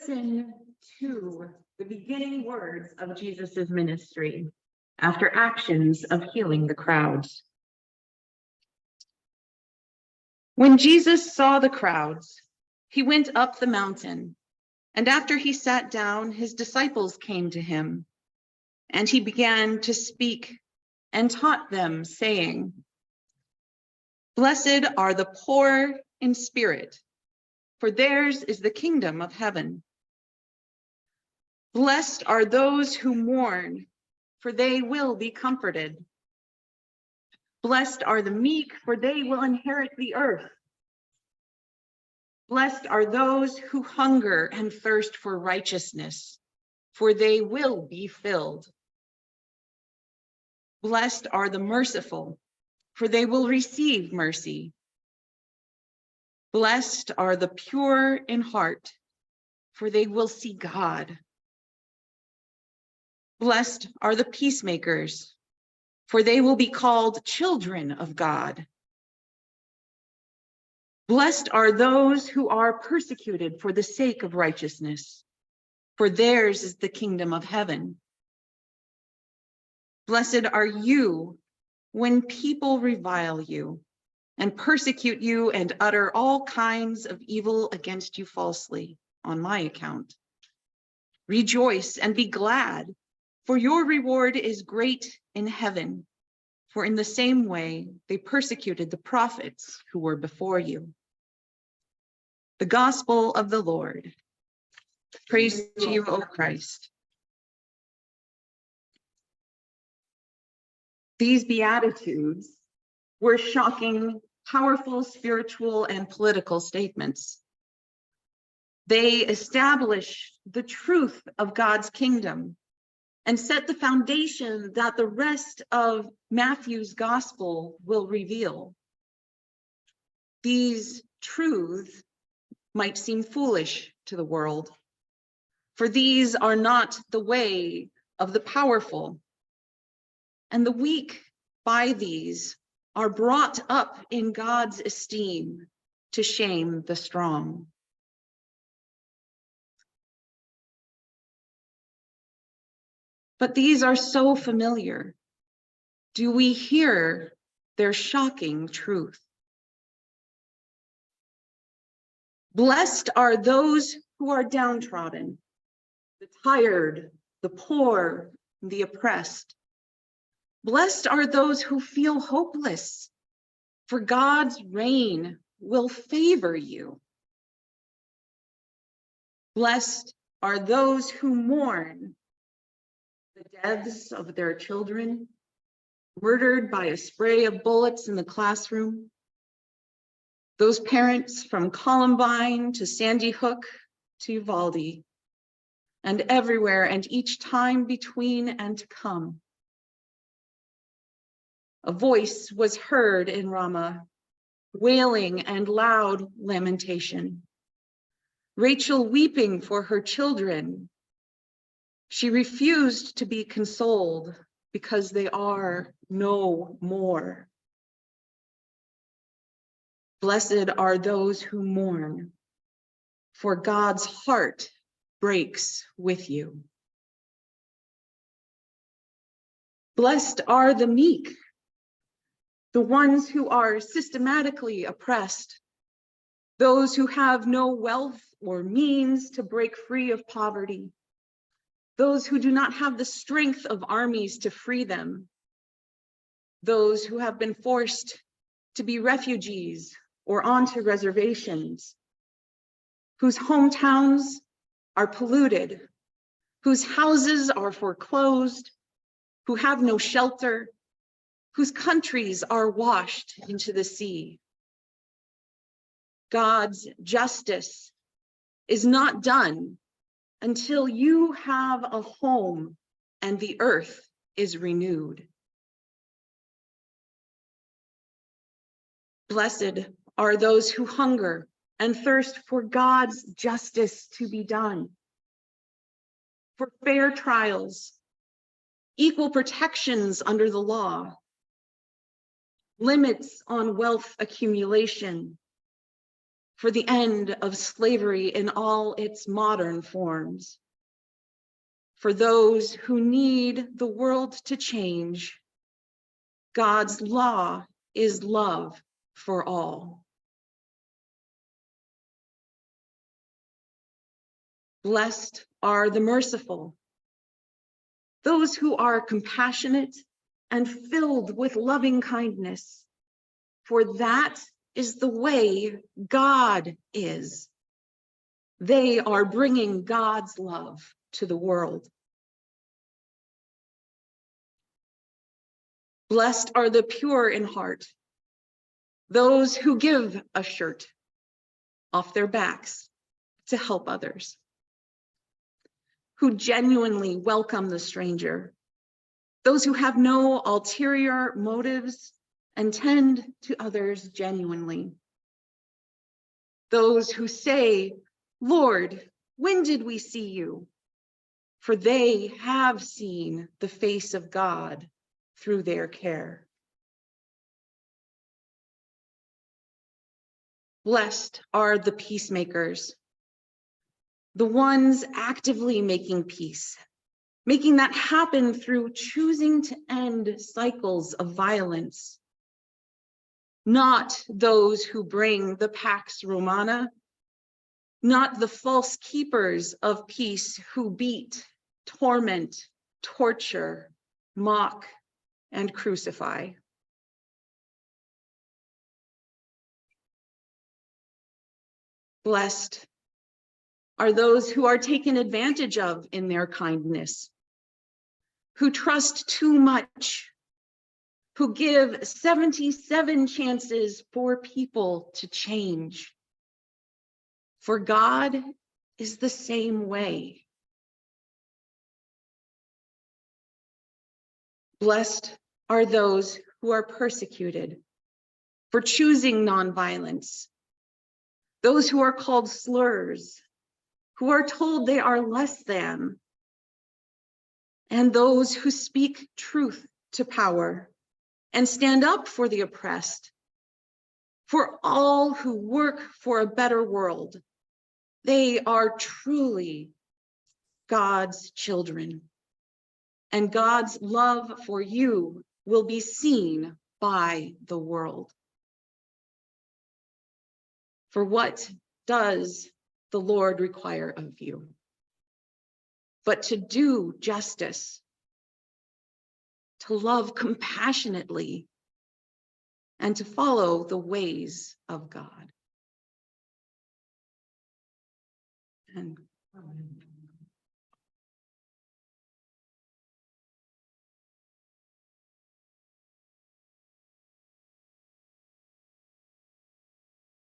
Listen to the beginning words of Jesus' ministry after actions of healing the crowds. When Jesus saw the crowds, he went up the mountain, and after he sat down, his disciples came to him, and he began to speak and taught them, saying, "Blessed are the poor in spirit, for theirs is the kingdom of heaven. Blessed are those who mourn, for they will be comforted. Blessed are the meek, for they will inherit the earth. Blessed are those who hunger and thirst for righteousness, for they will be filled. Blessed are the merciful, for they will receive mercy. Blessed are the pure in heart, for they will see God. Blessed are the peacemakers, for they will be called children of God. Blessed are those who are persecuted for the sake of righteousness, for theirs is the kingdom of heaven. Blessed are you when people revile you and persecute you and utter all kinds of evil against you falsely on my account. Rejoice and be glad, for your reward is great in heaven, for in the same way they persecuted the prophets who were before you." The gospel of the Lord. Praise to you, O Christ. These Beatitudes were shocking, powerful spiritual and political statements. They establish the truth of God's kingdom and set the foundation that the rest of Matthew's gospel will reveal. These truths might seem foolish to the world, for these are not the way of the powerful, and the weak by these are brought up in God's esteem to shame the strong. But these are so familiar. Do we hear their shocking truth? Blessed are those who are downtrodden, the tired, the poor, the oppressed. Blessed are those who feel hopeless, for God's reign will favor you. Blessed are those who mourn the deaths of their children, murdered by a spray of bullets in the classroom. Those parents from Columbine to Sandy Hook to Uvalde, and everywhere and each time between and to come. A voice was heard in Ramah, wailing and loud lamentation. Rachel weeping for her children. She refused to be consoled because they are no more. Blessed are those who mourn, for God's heart breaks with you. Blessed are the meek, the ones who are systematically oppressed, those who have no wealth or means to break free of poverty, those who do not have the strength of armies to free them, those who have been forced to be refugees or onto reservations, whose hometowns are polluted, whose houses are foreclosed, who have no shelter, whose countries are washed into the sea. God's justice is not done until you have a home and the earth is renewed. Blessed are those who hunger and thirst for God's justice to be done, for fair trials, equal protections under the law, limits on wealth accumulation, for the end of slavery in all its modern forms. For those who need the world to change, God's law is love for all. Blessed are the merciful, those who are compassionate and filled with loving kindness, for that is the way God is. They are bringing God's love to the world. Blessed are the pure in heart, those who give a shirt off their backs to help others, who genuinely welcome the stranger, those who have no ulterior motives and tend to others genuinely, those who say, Lord, when did we see you? For they have seen the face of God through their care. Blessed are the peacemakers, the ones actively making peace, making that happen through choosing to end cycles of violence, not those who bring the Pax Romana, not the false keepers of peace who beat, torment, torture, mock, and crucify. Blessed are those who are taken advantage of in their kindness, who trust too much, who give 77 chances for people to change. For God is the same way. Blessed are those who are persecuted for choosing nonviolence, those who are called slurs, who are told they are less than, and those who speak truth to power and stand up for the oppressed. For all who work for a better world, they are truly God's children, and God's love for you will be seen by the world. For what does the Lord require of you? But to do justice, to love compassionately, and to follow the ways of God. And